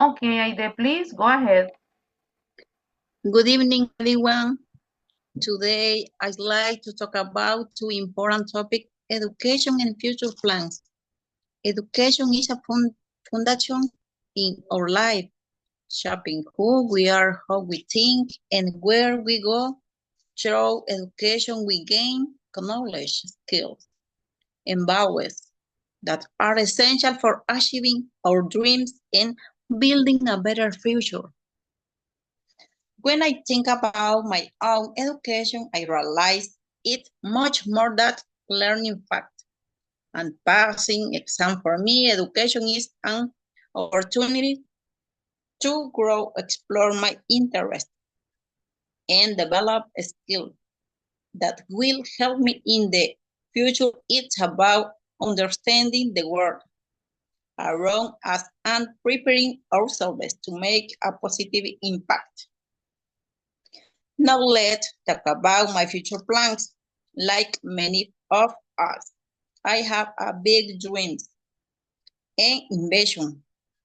Okay, Aide, please go ahead. Good evening, everyone. Today, I'd like to talk about two important topics, education and future plans. Education is a foundation in our life, shaping who we are, how we think, and where we go. Through education, we gain knowledge, skills, and values that are essential for achieving our dreams and building a better future. When I think about my own education, I realize it's much more than learning facts and passing exam. For me, education is an opportunity to grow, explore my interests, and develop a skill that will help me in the future. It's about understanding the world around us and preparing ourselves to make a positive impact. Now let's talk about my future plans. Like many of us, I have a big dreams and ambition,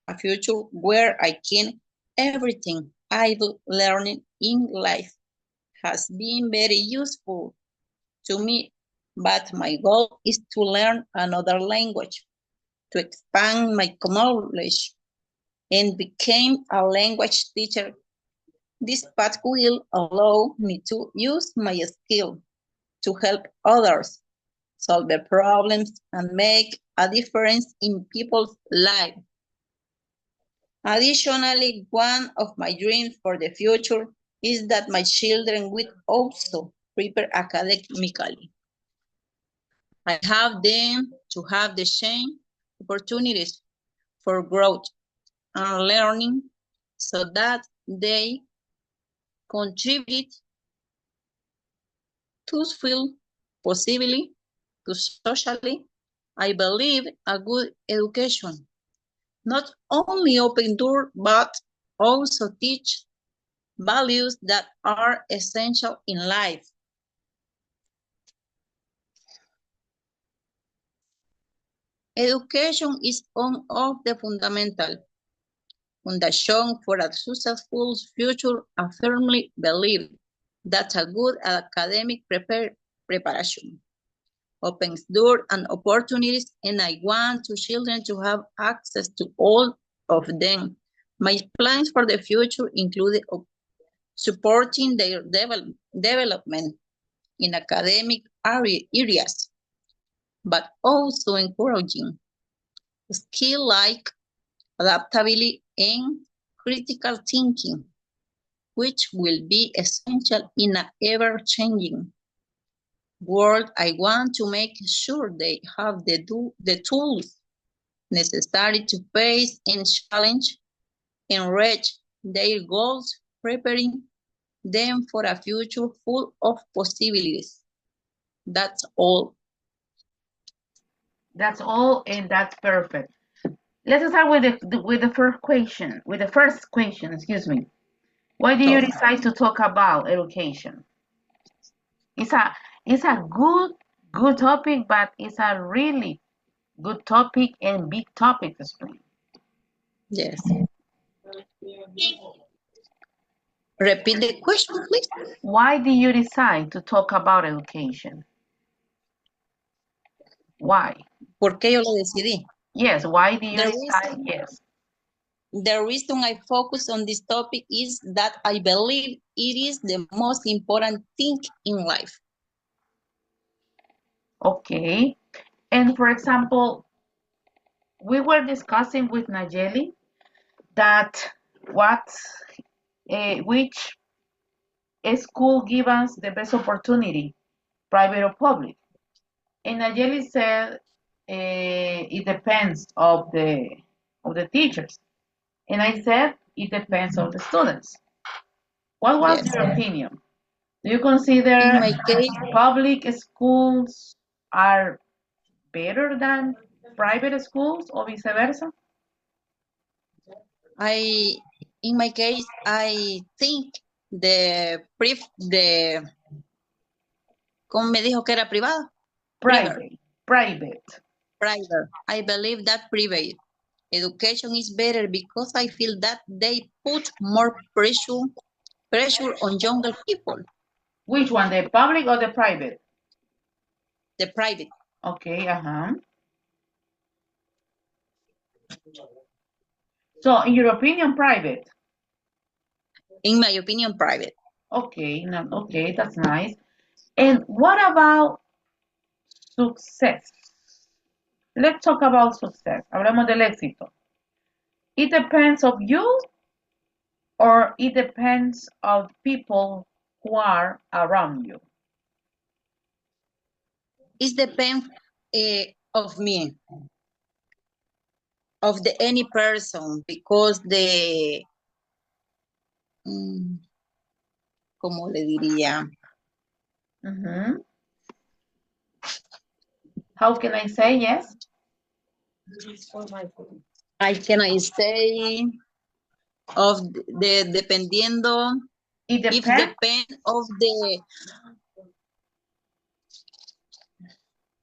a future where I can everything I've learned in life has been very useful to me, but my goal is to learn another language, to expand my knowledge, and become a language teacher. This path will allow me to use my skill to help others, solve the problems, and make a difference in people's lives. Additionally, one of my dreams for the future is that my children will also prepare academically. I have them to have the same opportunities for growth and learning so that they contribute to feel possibly to socially. I believe a good education not only open doors but also teach values that are essential in life. Education is one of the fundamental foundation for a successful future. I firmly believe that a good academic preparation opens doors and opportunities, and I want to children to have access to all of them. My plans for the future include supporting their development in academic areas, but also encouraging skills like adaptability and critical thinking, which will be essential in an ever-changing world. I want to make sure they have the tools necessary to face and challenge and reach their goals, preparing them for a future full of possibilities. That's all. That's all, and that's perfect. Let's start with the first question. With the first question, excuse me. Why do you decide to talk about education? It's a good topic, but it's a really good topic and big topic to explain. Yes. Repeat the question, please. Why did you decide to talk about education? Why? ¿Por qué yo lo decidí? Yes, why do you decide? Yes. The reason I focus on this topic is that I believe it is the most important thing in life. Okay. And for example, we were discussing with Nayeli that which school gives us the best opportunity, private or public. And Nayeli said it depends of the teachers. And I said it depends on the students. What was your opinion? Do you consider In my case, public schools are better than private schools or vice versa? in my case, I think ¿cómo me dijo que era privado? Private. Private. I believe that private Education is better because I feel that they put more pressure on younger people, Which one, the public or the private? the private, Okay, uh-huh. So, in your opinion, private. in my opinion, private. Okay, no, okay, that's nice. And what about success? Let's talk about success. Hablemos del éxito. It depends of you or it depends of people who are around you. It depends of me, of the any person, because ¿cómo le diría? Mhm. How can I say yes? I cannot say of the dependiendo, It if depends. depend of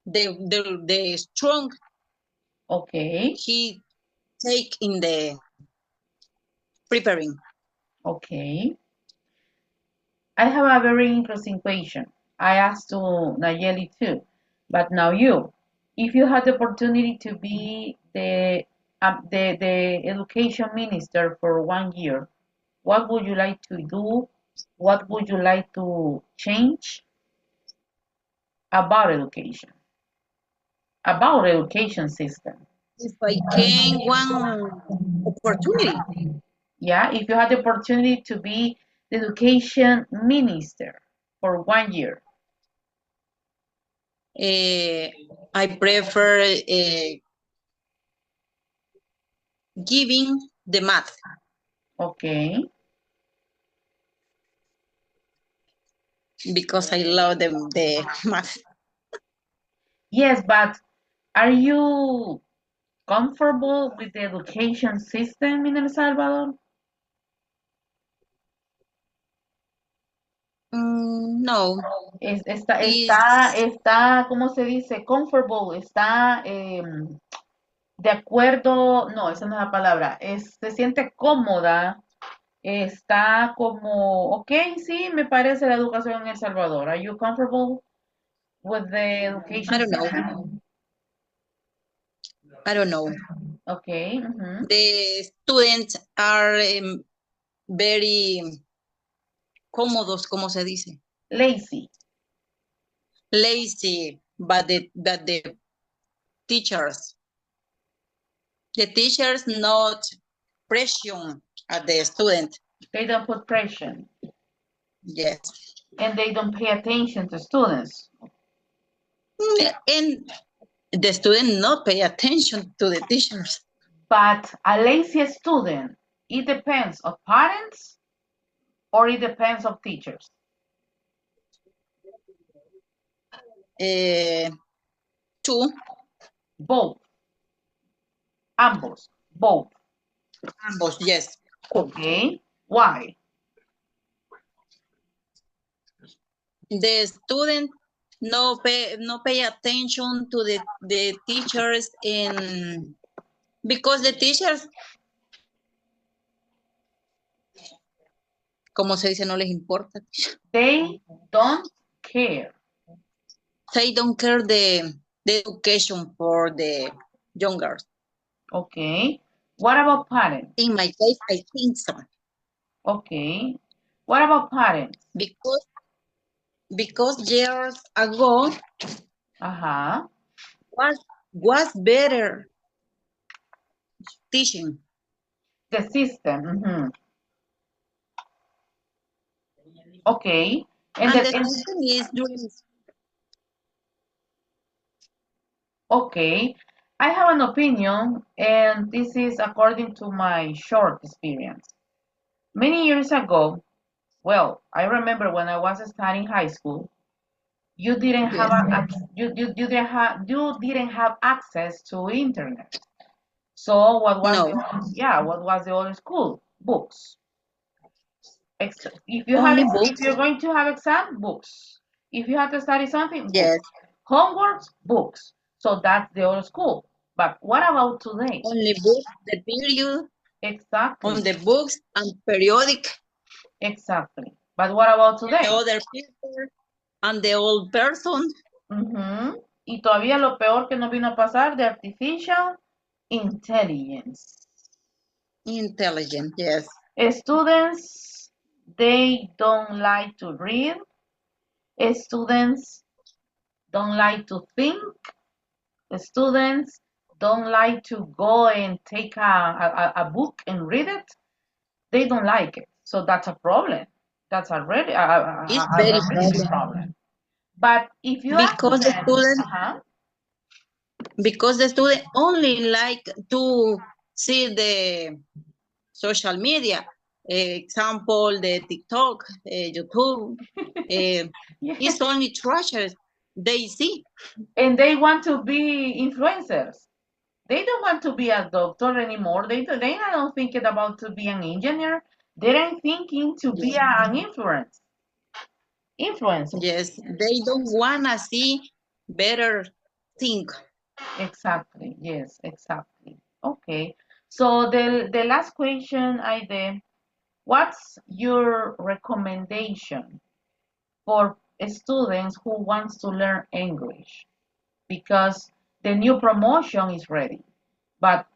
the strong Okay, he take in the preparing. okay. I have a very interesting question. I asked to Nayeli too, but now you. If you had the opportunity to be the education minister for 1 year, what would you like to do? What would you like to change about education? About education system? If I can one opportunity, Yeah, if you had the opportunity to be the education minister for 1 year. I prefer giving the math Okay. because I love the math. Yes, but are you comfortable with the education system in El Salvador? No, is Está, ¿cómo se dice? Comfortable, está de acuerdo, no, esa no es la palabra, se siente cómoda, está como, ok, sí, me parece la educación en El Salvador. Are you comfortable with the I education don't know. system? I don't know. Okay. The students are very cómodos, ¿cómo se dice? Lazy. Lazy, but the teachers not pressure at the student. They don't put pressure. Yes. And they don't pay attention to students. And the student not pay attention to the teachers. But a lazy student, it depends of parents or it depends of teachers. Two. Both. Ambos. Both. Ambos, yes. Okay. Why? The student no pay attention to the teachers in because the teachers, como se dice, no les importa. They don't care. They don't care the education for the younger. Okay. What about parents? In my case, I think so. Okay. What about parents? Because years ago was better teaching. The system. Okay. And the system is doing. Okay. I have an opinion, and this is according to my short experience. Many years ago, well, I remember when I was studying high school, you didn't have you didn't have access to internet. So what was the old school? Books. If you're going to have exam, books. If you have to study something, books. Yes. Homework, books. So that's the old school. But what about today? Only books, the period, Exactly, on the books and periodic, exactly. But what about the today? other people and the old person. Ujú. Y todavía lo peor que nos vino a pasar de artificial intelligence. Intelligent, yes. Students, they don't like to read. Students don't like to think. Students don't like to go and take a book and read it. They don't like it. So that's a problem. That's a really, It's very a really big problem problem. But if you ask because the them, student because the student only like to see the social media, example, the TikTok, YouTube, yeah, it's only treasures they see. and they want to be influencers. They don't want to be a doctor anymore. They are not thinking about to be an engineer. They're thinking to be Yes, an influencer. yes, they don't wanna see better thing. Exactly. Yes, exactly. Okay. So the last question, Aide, what's your recommendation for students who wants to learn English? Because the new promotion is ready, but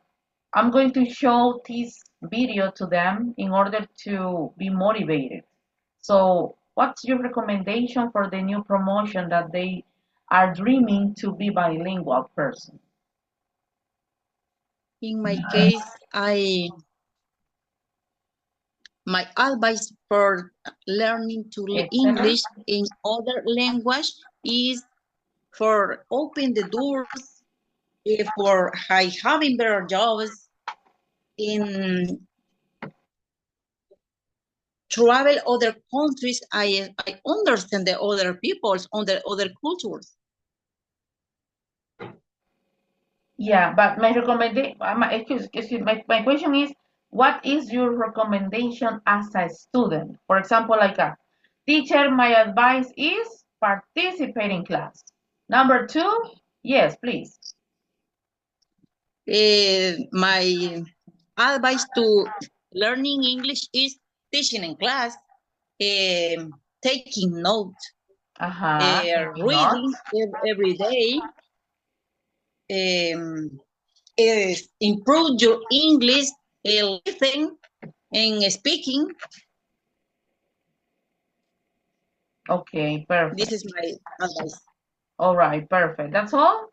I'm going to show this video to them in order to be motivated. So, what's your recommendation for the new promotion that they are dreaming to be bilingual person? In my case, my advice for learning to Excellent. English in other language is for open the doors, for having better jobs, in travel other countries. I understand the other peoples, other cultures. Yeah, but my recommendation, my question is, what is your recommendation as a student? For example, like a teacher, my advice is participate in class. Number two, yes, please. My advice to learning English is teaching in class, taking notes, Uh-huh, taking reading notes. every day, improve your English, listening and speaking. Okay, This perfect. is my advice. All right, perfect. That's all?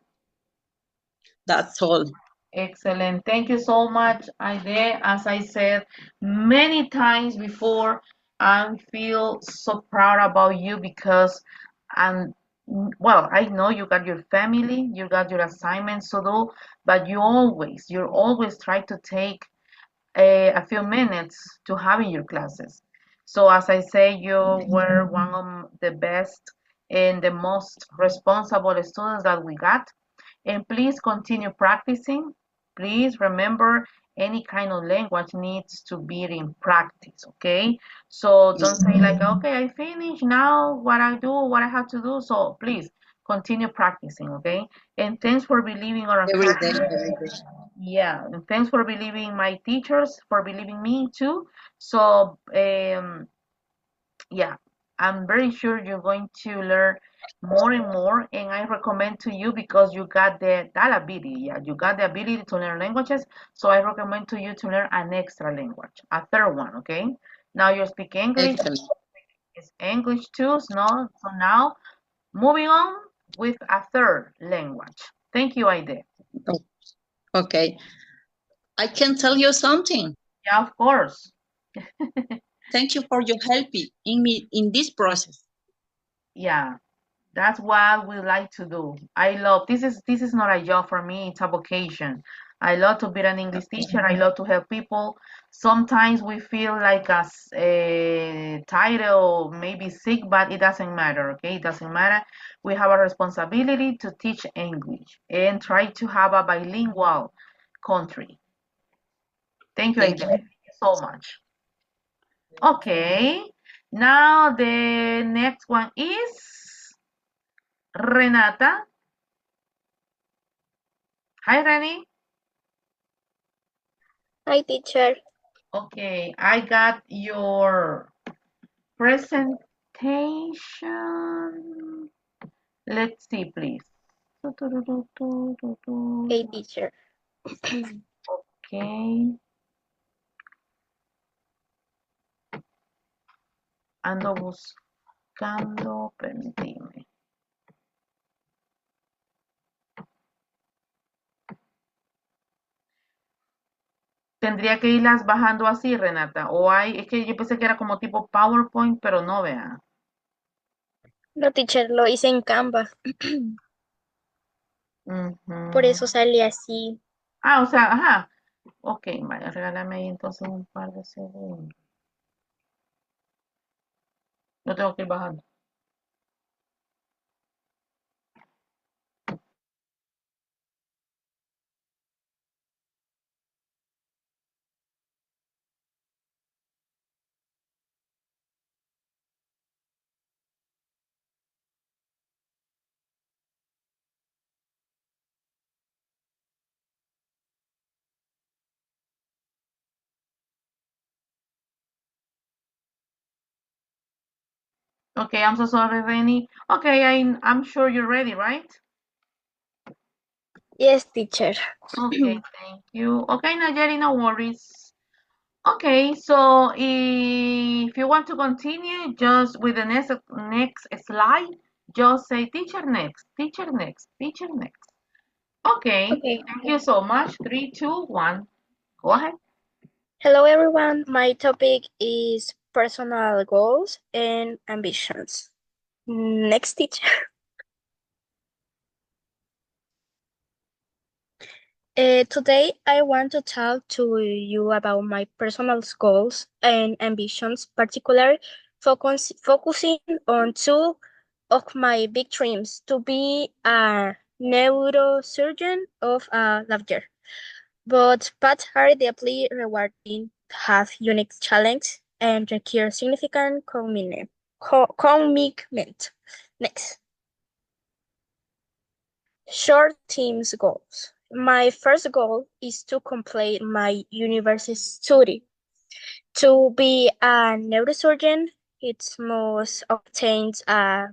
That's all. Excellent. Thank you so much, Aide. As I said many times before, I feel so proud about you because, and well, I know you got your family, you got your assignments to do, but you always try to take a few minutes to having your classes. So as I say, you were one of the best and the most responsible students that we got. And please continue practicing. Please remember any kind of language needs to be in practice, okay? So don't say like, okay, I finished now what I do, what I have to do. So please continue practicing, okay? And thanks for believing our Every day, family. every day. Yeah, and thanks for believing my teachers, for believing me too. So yeah, I'm very sure you're going to learn more and more, and I recommend to you because you got that ability. Yeah, you got the ability to learn languages, so I recommend to you to learn an extra language, a third one. Okay, now you speak English, Excellent. it's English too. So now moving on with a third language. Thank you, Aide. Okay. I can tell you something. Yeah, of course. Thank you for your help in me in this process. Yeah. That's what we like to do. I love this is not a job for me, it's a vocation. I love to be an English teacher. I love to help people. Sometimes we feel like a title, maybe sick, but it doesn't matter, okay? It doesn't matter. We have a responsibility to teach English and try to have a bilingual country. Thank you, Thank Aiden. you. Thank you so much. Okay. Now the next one is Renata. Hi, Renny. Hi, teacher. Okay, I got your presentation. Let's see, please. Hey, teacher. Okay, ando buscando, permíteme. Tendría que irlas bajando así, Renata. O hay, es que yo pensé que era como tipo PowerPoint, pero no, vea. No, teacher, lo hice en Canva. Por Ujú. eso sale así. Ah, o sea, ajá. Ok, vaya, regálame ahí entonces un par de segundos. Lo tengo que ir bajando. Okay, I'm so sorry, Renny. Okay, I'm sure you're ready, right? Yes, teacher. Okay, thank you. Okay, Nayeli, no worries. Okay, so if you want to continue just with the next slide, just say teacher next, teacher next, teacher next. Okay, Okay. thank you so much. 3, 2, 1. Go ahead. Hello, everyone. My topic is personal goals and ambitions. Next, teacher. Today, I want to talk to you about my personal goals and ambitions, particularly focusing on two of my big dreams to be a neurosurgeon of laughter. Both paths are deeply rewarding, have unique challenges, and require significant commitment. Next, short teams goals. My first goal is to complete my university study. To be a neurosurgeon, it must obtain a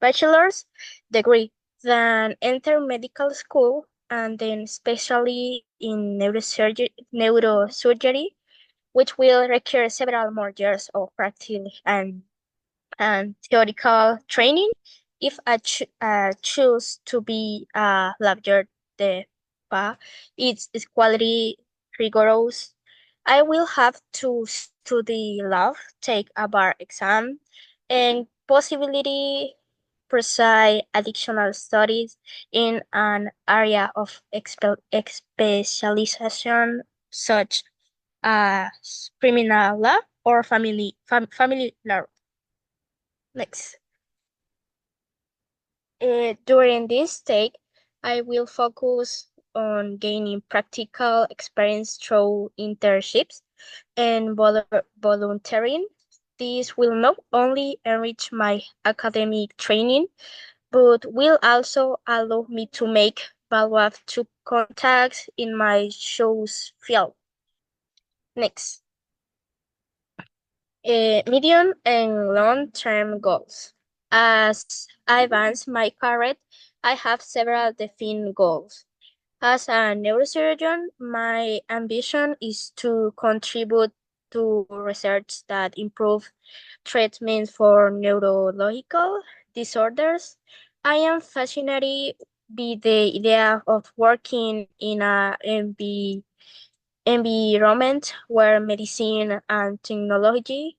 bachelor's degree, then enter medical school, and then especially in neurosurgery, which will require several more years of practice and theoretical training. If I choose to be a lawyer, the path is quality rigorous. I will have to study law, take a bar exam, and possibility pursue additional studies in an area of specialization such as criminal law or family law. Next. During this stage, I will focus on gaining practical experience through internships and volunteering. This will not only enrich my academic training, but will also allow me to make valuable contacts in my chosen field. Next, medium and long-term goals. As I advance my career, I have several defined goals. As a neurosurgeon, my ambition is to contribute to research that improve treatment for neurological disorders. I am fascinated by the idea of working in a environment where medicine and technology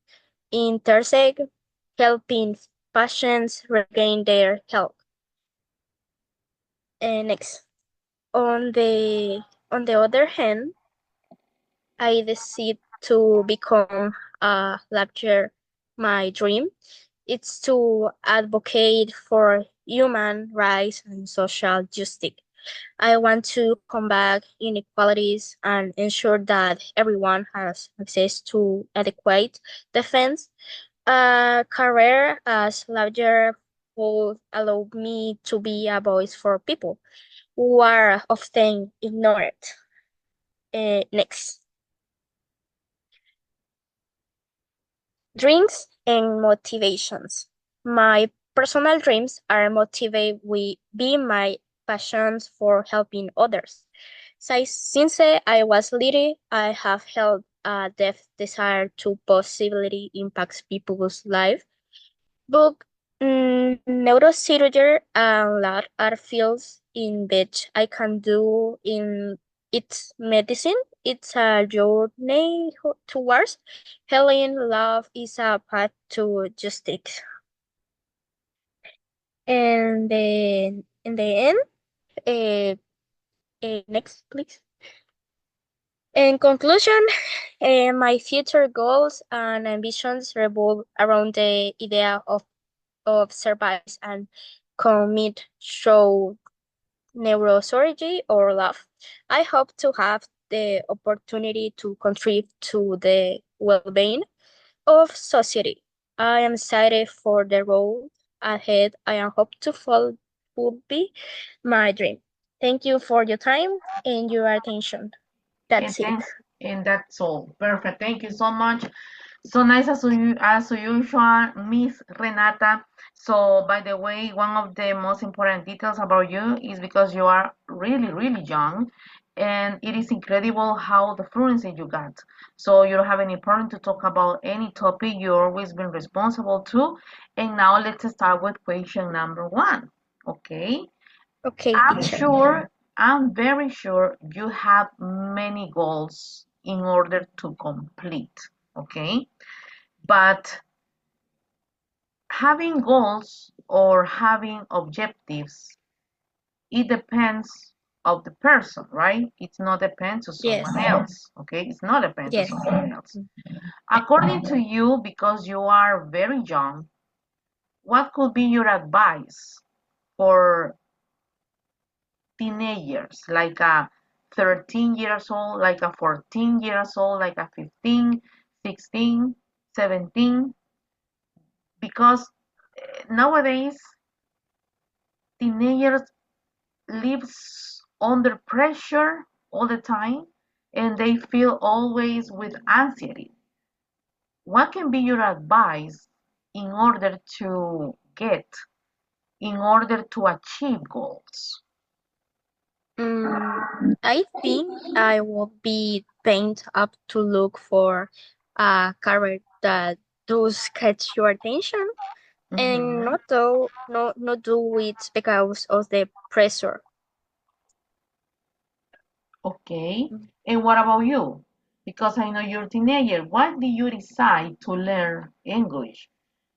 intersect, helping patients regain their health. Next, on the other hand, I decided to become a lecturer. My dream is to advocate for human rights and social justice. I want to combat inequalities and ensure that everyone has access to adequate defense. A career as lawyer would allow me to be a voice for people who are often ignored. Next, dreams and motivations. My personal dreams are motivated with being my passions for helping others. Since I was little, I have held a deep desire to positively impact people's lives. But neurosurgery and lab are fields in which I can do in its medicine. It's a journey towards healing. Love is a path to justice. And then in the end, next, please. In conclusion, my future goals and ambitions revolve around the idea of service and commit through neurosurgery or love. I hope to have the opportunity to contribute to the well-being of society. I am excited for the road ahead. I hope to fulfill my dream. Thank you for your time and your attention. And That's it. thanks, and that's all. Perfect. Thank you so much. So nice as usual, Miss Renata. So by the way, one of the most important details about you is because you are really, really young, and it is incredible how the fluency you got. So you don't have any problem to talk about any topic. You've always been responsible to. And now let's start with question number one. Okay. Okay, I'm teacher. sure, I'm very sure you have many goals in order to complete, okay? But having goals or having objectives, it depends of the person, right? It's not depends on Yes. someone else, okay? It's not depends on Yes. someone else. According to you, because you are very young, what could be your advice for teenagers, like a 13 years old, like a 14 years old, like a 15, 16, 17, because nowadays teenagers lives under pressure all the time and they feel always with anxiety. What can be your advice in order to get, in order to achieve goals? I think I will be pained up to look for a career that does catch your attention and Mhm. not do it because of the pressure. Okay. And what about you? Because I know you're a teenager. Why did you decide to learn English?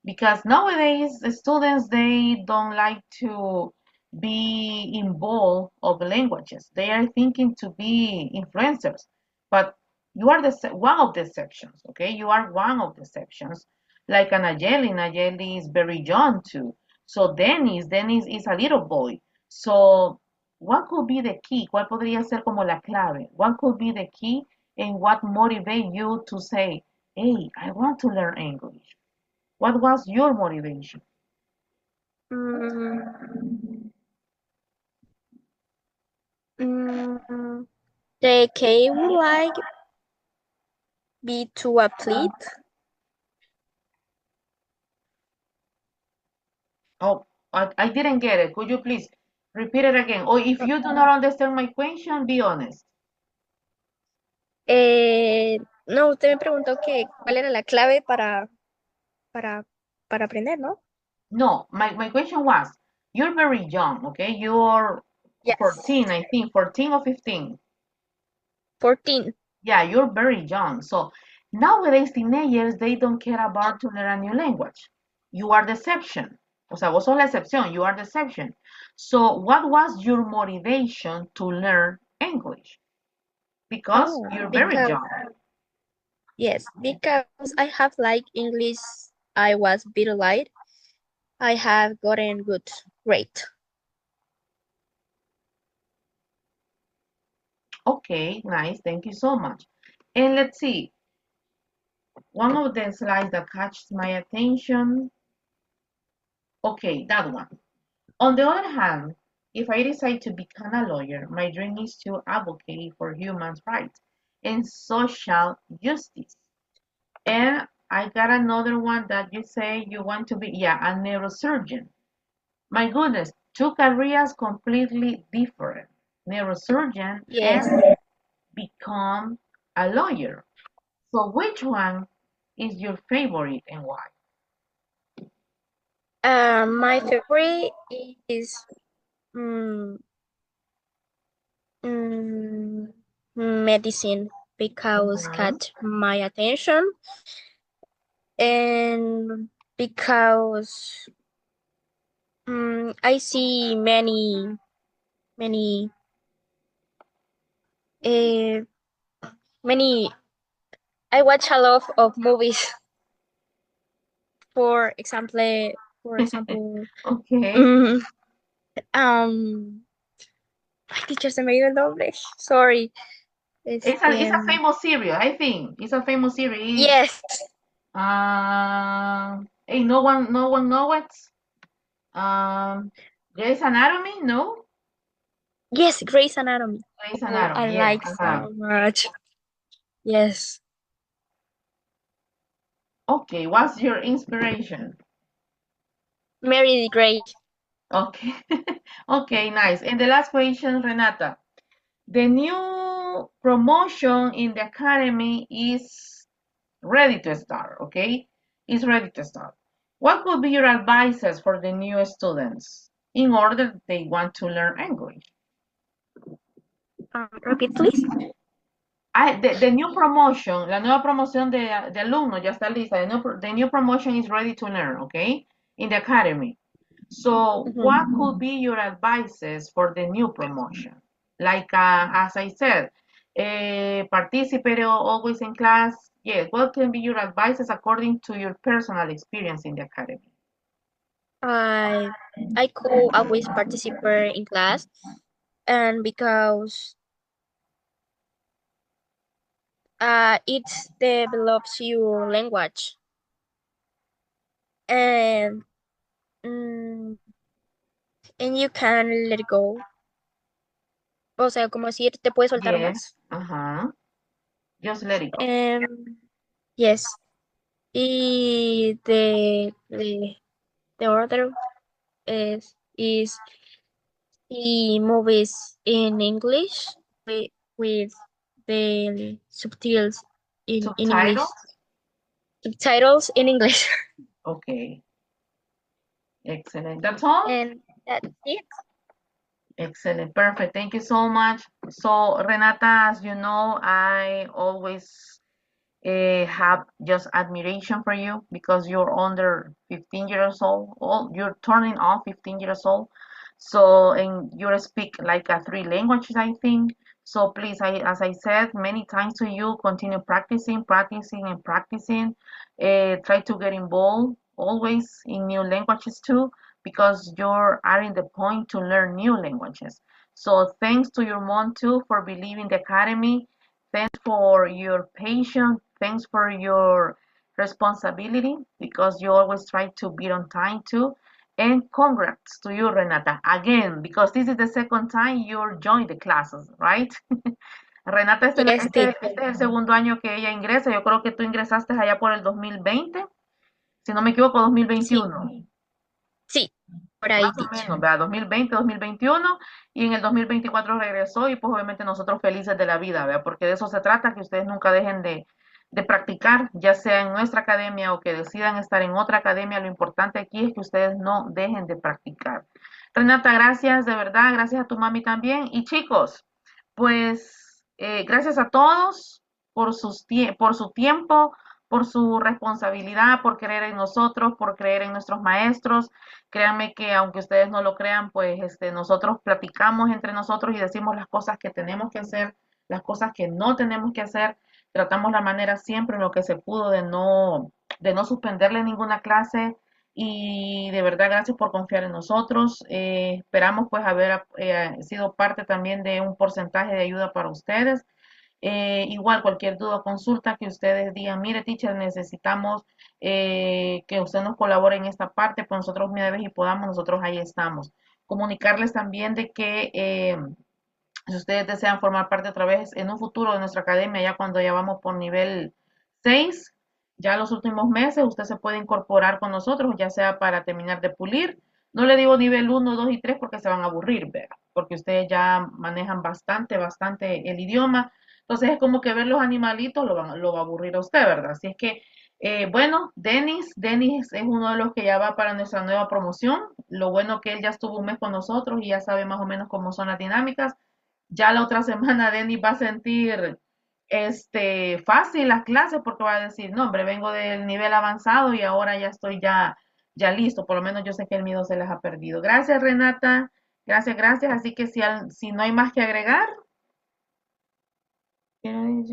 Because nowadays the students they don't like to be involved of languages. They are thinking to be influencers. But you are one of the exceptions, okay? You are one of the exceptions. Like Nayeli. Nayeli is very young too. So Dennis is a little boy. So what could be the key? ¿Cuál podría ser como la clave? What could be the key and what motivate you to say, hey, I want to learn English? What was your motivation? Mm, mm, the K would like be to athlete. Oh, I didn't get it. Could you please repeat it again? Or if you do not understand my question, be honest. No, usted me preguntó que cuál era la clave para, para aprender, ¿no? No, my question was, you're very young, okay? You're Yes. 14, I think, 14 or 15. 14. Yeah, you're very young. So nowadays teenagers, they don't care about to learn a new language. You are the exception. O sea, vos sos la excepción. You are the exception. So what was your motivation to learn English? Because Oh, you're very because young. yes, because I have like English, I was very light. I have gotten good grade. Okay, nice. Thank you so much. And let's see. One of the slides that catches my attention. Okay, that one. On the other hand, if I decide to become a lawyer, my dream is to advocate for human rights and social justice. And I got another one that you say you want to be, yeah, a neurosurgeon. My goodness, two careers completely different. Neurosurgeon Yes. and become a lawyer. So which one is your favorite and why? My favorite is mm, mm, medicine because Mhm. catch my attention and because I see many uh, many I watch a lot of movies. For example, for example, Okay. mm, um, ay, teacher, se me dio el nombre. Sorry. It's a famous series, I think. It's a famous series. Yes, Hey, no one know it. Grey's Anatomy, no? yes, Grey's Anatomy. Grey's Oh, I Anatomy, yeah. like so much. Yes. Okay, what's your inspiration? Mary the Great. Okay. Okay, nice. And the last question, Renata. The new promotion in the academy is ready to start, okay? It's ready to start. What could be your advices for the new students in order they want to learn English? Repeat, please. The new promotion, la nueva promoción de alumnos ya está lista. The new promotion is ready to learn, okay? In the academy. So what Mhm. could be your advices for the new promotion? Like, as I said, participate always in class. Yes, what can be your advices according to your personal experience in the academy? I I could always participate in class, and because it develops your language, and mm, and you can let it go. O sea, como decir, te puedes soltar Yes, más. just let it go. Yes. Y the other is see movies in English with the subtitles in English. Subtitles? Subtitles in English. Okay, excellent. That's all? And that's it. Excellent, perfect. Thank you so much. So, Renata, as you know, I always have just admiration for you because you're under 15 years old. You're turning on 15 years old. So, and you speak like three languages, I think. So please, as I said many times to you, continue practicing, practicing, and practicing. Try to get involved always in new languages too, because you're at in the point to learn new languages. So thanks to your mom too for believing the academy. Thanks for your patience. Thanks for your responsibility because you always try to be on time too. And congrats to you, Renata, again, because this is the second time you're joining the classes, right? Renata, Yes, este es el segundo año que ella ingresa. Yo creo que tú ingresaste allá por el 2020, si no me equivoco, sí, 2021. sí, por ahí, Más o teacher. menos, ¿verdad? 2020, 2021 y en el 2024 regresó y pues obviamente nosotros felices de la vida, ¿verdad? Porque de eso se trata, que ustedes nunca dejen de practicar, ya sea en nuestra academia o que decidan estar en otra academia, lo importante aquí es que ustedes no dejen de practicar. Renata, gracias, de verdad, gracias a tu mami también. Y chicos, pues gracias a todos por su tiempo, por su responsabilidad, por creer en nosotros, por creer en nuestros maestros. Créanme que aunque ustedes no lo crean, pues nosotros platicamos entre nosotros y decimos las cosas que tenemos que hacer, las cosas que no tenemos que hacer. Tratamos la manera siempre en lo que se pudo de no suspenderle ninguna clase y de verdad gracias por confiar en nosotros. Esperamos pues haber sido parte también de un porcentaje de ayuda para ustedes. Igual cualquier duda o consulta que ustedes digan, mire teacher, necesitamos que usted nos colabore en esta parte, pues nosotros una vez y podamos, nosotros ahí estamos. Comunicarles también de que si ustedes desean formar parte otra vez en un futuro de nuestra academia, ya cuando ya vamos por nivel 6, ya los últimos meses, usted se puede incorporar con nosotros, ya sea para terminar de pulir. No le digo nivel 1, 2 y 3 porque se van a aburrir, ¿verdad? Porque ustedes ya manejan bastante el idioma. Entonces es como que ver los animalitos lo va a aburrir a usted, ¿verdad? Así es que, bueno, Denis es uno de los que ya va para nuestra nueva promoción. Lo bueno que él ya estuvo un mes con nosotros y ya sabe más o menos cómo son las dinámicas. Ya la otra semana Denny va a sentir fácil las clases porque va a decir, no, hombre, vengo del nivel avanzado y ahora ya estoy ya listo. Por lo menos yo sé que el miedo se les ha perdido. Gracias, Renata. Gracias. Así que si no hay más que agregar. Thank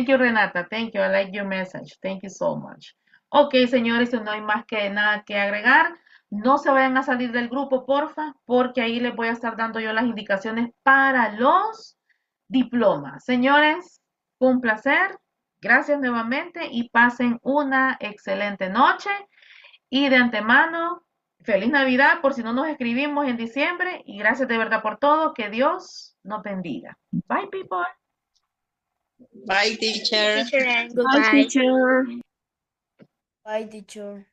you, Renata. Thank you. I like your message. Thank you so much. Ok, señores, si no hay más que nada que agregar, no se vayan a salir del grupo, porfa, porque ahí les voy a estar dando yo las indicaciones para los diplomas. Señores, fue un placer. Gracias nuevamente y pasen una excelente noche. Y de antemano, feliz Navidad por si no nos escribimos en diciembre. Y gracias de verdad por todo. Que Dios nos bendiga. Bye, people. Bye, teacher. Teacher, and Bye, goodbye. teacher. Bye, teacher.